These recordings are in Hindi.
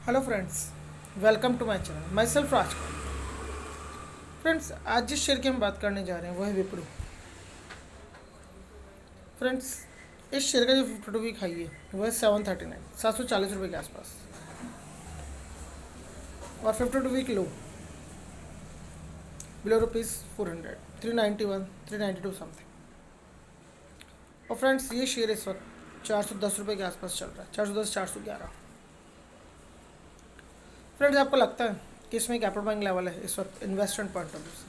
Hello friends, welcome to my channel. Myself Raj. Friends, आज जिस शेयर की हम बात करने जा रहे हैं वो है विप्रो। फ्रेंड्स, इस शेयर का जो 52 वीक हाई है वो है 739, 740 रुपये के आसपास। और 52 वीक लो बिलो ₹400, 391, 392 समथिंग। और फ्रेंड्स, ये शेयर इस वक्त 410 रुपये के आसपास चल रहा है, 410, 411। फ्रेंड्स, आपको लगता है कि इसमें कैपिटल बाइंग लेवल है इस वक्त इन्वेस्टमेंट पॉइंट ऑफ व्यू से?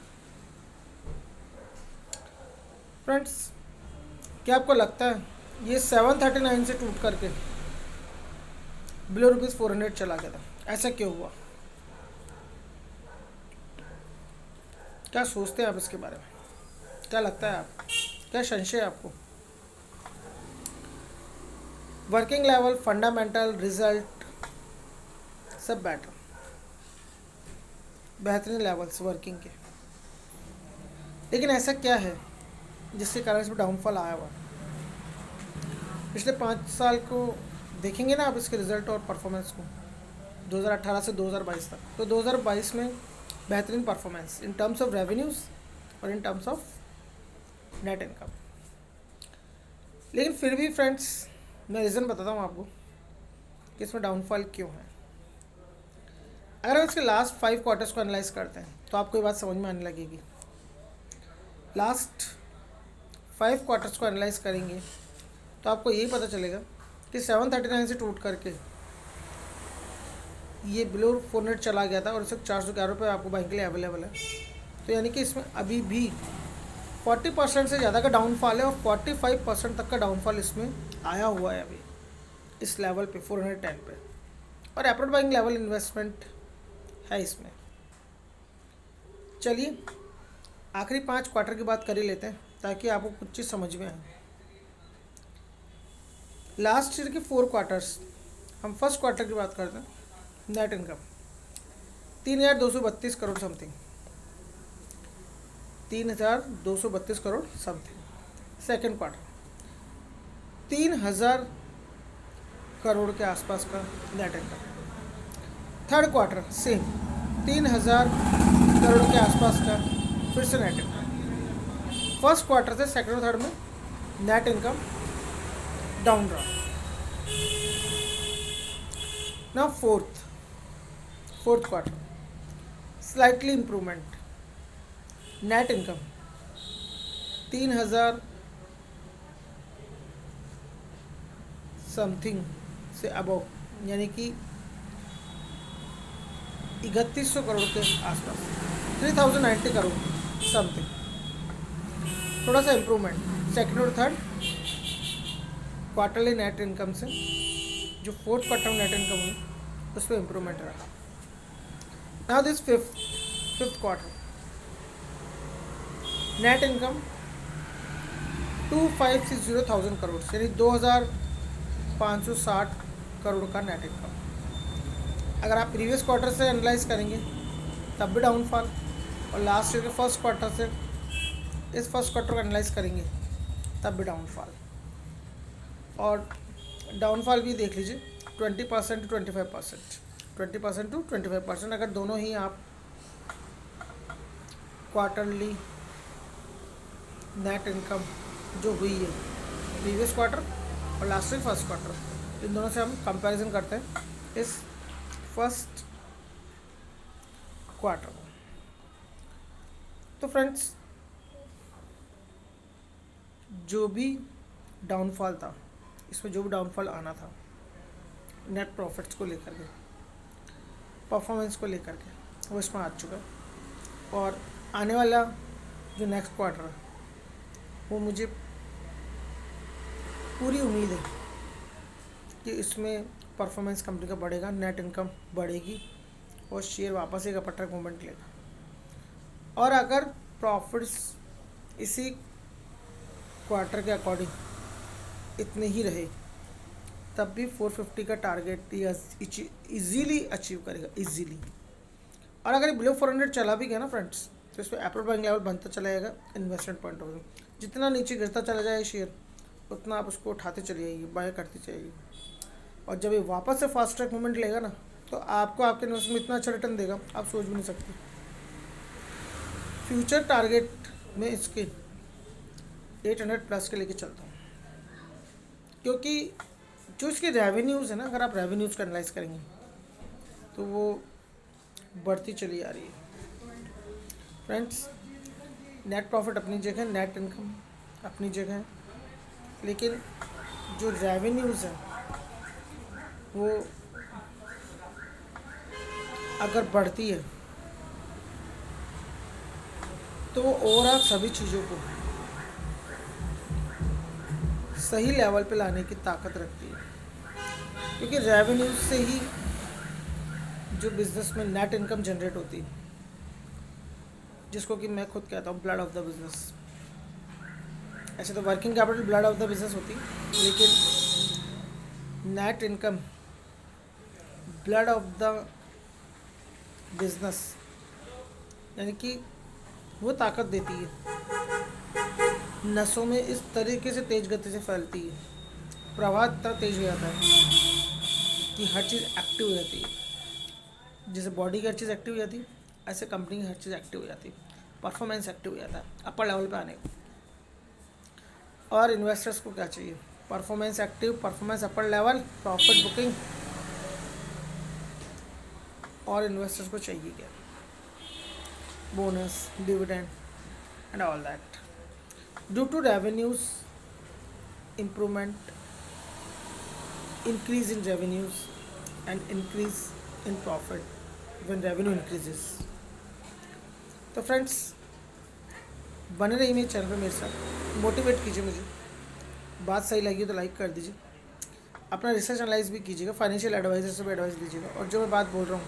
फ्रेंड्स, क्या आपको लगता है ये 739 से टूट करके बिलो ₹400 चला गया था? ऐसा क्यों हुआ? क्या सोचते हैं आप इसके बारे में? क्या लगता है आप, क्या संशय है आपको? वर्किंग लेवल, फंडामेंटल, रिजल्ट सब बेटर, बेहतरीन लेवल्स वर्किंग के। लेकिन ऐसा क्या है जिसके कारण इसमें डाउनफॉल आया हुआ? पिछले 5 साल को देखेंगे ना आप, इसके रिजल्ट और परफॉर्मेंस को, 2018 से 2022 तक। तो 2022 में बेहतरीन performance in terms of revenues और in terms of net income. लेकिन फिर भी फ्रेंड्स, मैं रीज़न बताता हूँ आपको कि इसमें डाउनफॉल क्यों है। अगर हम इसके लास्ट 5 क्वार्टर्स को एनालाइज करते हैं तो आपको ये बात समझ में आने लगेगी। लास्ट 5 क्वार्टर्स को एनालाइज करेंगे तो आपको यही पता चलेगा कि 739 से टूट करके ये बिलो 400 चला गया था और इस वक्त 411 रुपये आपको बैंक के लिए अवेलेबल है। तो यानी कि इसमें अभी भी 40% से ज़्यादा का डाउनफॉल है और 45% तक का डाउनफॉल इसमें आया हुआ है अभी इस लेवल पे, 410 पे। और एप्रोड बाइंग लेवल इन्वेस्टमेंट है इसमें। चलिए आखिरी 5 क्वार्टर की बात कर ही लेते हैं ताकि आपको कुछ चीज़ समझ में आए। लास्ट ईयर के 4 क्वार्टर्स, हम फर्स्ट क्वार्टर की बात करते हैं। Net income 3,232 crore something, 3,232 crore something. Second quarter 3,000 crore के आसपास का net income. Third quarter same, 3,000 crore के आसपास का फिर से नेट इनकम। फर्स्ट क्वार्टर से सेकेंड और थर्ड में नेट इनकम डाउन रहा। ना fourth quarter slightly improvement, net income 3,000 something से अबव, यानी कि 3,100 करोड़ के आसपास, 3,090 करोड़ समथिंग। थोड़ा सा इम्प्रूवमेंट सेकेंड और थर्ड क्वार्टरली नेट इनकम से। जो फोर्थ क्वार्टर में नेट इनकम हुई उस पर इम्प्रूवमेंट रहा। Now this fifth quarter net income 2,560,000 crore, यानी 2,560 करोड़ का नेट इनकम। अगर आप प्रीवियस क्वार्टर से एनालाइज करेंगे तब भी डाउनफॉल, और लास्ट ईयर के फर्स्ट क्वार्टर से इस फर्स्ट क्वार्टर को एनालाइज करेंगे तब भी डाउनफॉल। और डाउनफॉल भी देख लीजिए 20% टू 25%, 20% टू 25%। अगर दोनों ही आप क्वार्टरली नेट इनकम जो हुई है प्रीवियस क्वार्टर और लास्ट ईयर फर्स्ट क्वार्टर, इन दोनों से हम कंपैरिजन करते हैं इस फर्स्ट क्वार्टर में। तो फ्रेंड्स, जो भी डाउनफॉल था, इसमें जो भी डाउनफॉल आना था नेट प्रॉफिट्स को लेकर के, परफॉर्मेंस को लेकर के, वो इसमें आ चुका है। और आने वाला जो नेक्स्ट क्वार्टर है वो मुझे पूरी उम्मीद है कि इसमें परफॉर्मेंस कंपनी का बढ़ेगा, नेट इनकम बढ़ेगी और शेयर वापस एक अपट्रक मूवमेंट लेगा। और अगर प्रॉफिट्स इसी क्वार्टर के अकॉर्डिंग इतने ही रहे तब भी 450 का टारगेट इजीली अचीव करेगा, इजीली। और अगर बिलो 400 चला भी गया ना फ्रेंड्स, तो इस पर एप्रोड बाइंग लेवल बनता चला जाएगा इन्वेस्टमेंट पॉइंट ऑफ व्यू। जितना नीचे गिरता चला जाए शेयर, उतना आप उसको उठाते चले जाइए, बाय करते चलिए। और जब ये वापस से फास्ट ट्रैक मूवमेंट लेगा ना, तो आपको आपके इन्वेस्टमेंट में इतना अच्छा रिटर्न देगा आप सोच भी नहीं सकते। फ्यूचर टारगेट में इसके 800 प्लस के लेके चलता हूँ, क्योंकि जो इसके रेवेन्यूज़ है ना, अगर आप रेवेन्यूज़ का एनालाइज करेंगे तो वो बढ़ती चली आ रही है। फ्रेंड्स, नेट प्रॉफिट अपनी जगह, नेट इनकम अपनी जगह है, लेकिन जो रेवेन्यूज़ है वो अगर बढ़ती है तो वो ओवरऑल सभी चीज़ों को सही लेवल पे लाने की ताकत रखती है, क्योंकि रेवेन्यूज से ही जो बिज़नेस में नेट इनकम जनरेट होती है, जिसको कि मैं खुद कहता हूँ ब्लड ऑफ द बिज़नेस। ऐसे तो working capital blood of the business होती है, लेकिन net income blood of the business, यानी कि वो ताकत देती है, नसों में इस तरीके से तेज़ गति से फैलती है, प्रवाह इतना तेज हो जाता है कि हर चीज़ एक्टिव हो जाती है। जैसे बॉडी की हर चीज़ एक्टिव हो जाती है, ऐसे कंपनी की हर चीज़ एक्टिव हो जाती है, परफॉर्मेंस एक्टिव हो जाता है अपर लेवल पे आने का। और इन्वेस्टर्स को क्या चाहिए? Performance active, performance upper level, profit booking. और इन्वेस्टर्स को चाहिए क्या? Bonus, dividend and all that. Due to revenues improvement, increase in revenues and increase in profit when revenue increases। तो फ्रेंड्स, बने रहिए मेरे चैनल पे मेरे साथ, मोटिवेट कीजिए मुझे। बात सही लगी तो लाइक कर दीजिए, अपना रिसर्च एनालाइज भी कीजिएगा, फाइनेंशियल एडवाइजर से भी एडवाइस लीजिएगा, और जो मैं बात बोल रहा हूँ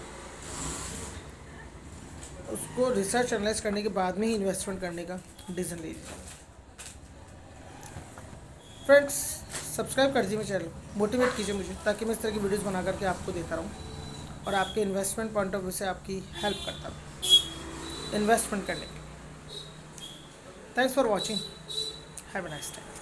उसको रिसर्च एनालाइज करने के बाद में ही इन्वेस्टमेंट करने का डिसीजन लीजिए। फ्रेंड्स, सब्सक्राइब कर दीजिए मेरे चैनल, मोटिवेट कीजिए मुझे, ताकि मैं इस तरह की वीडियोस बना करके आपको देता रहूँ और आपके इन्वेस्टमेंट पॉइंट ऑफ व्यू से आपकी हेल्प करता रहूँ इन्वेस्टमेंट करने के लिए। Thanks for watching, have a nice time.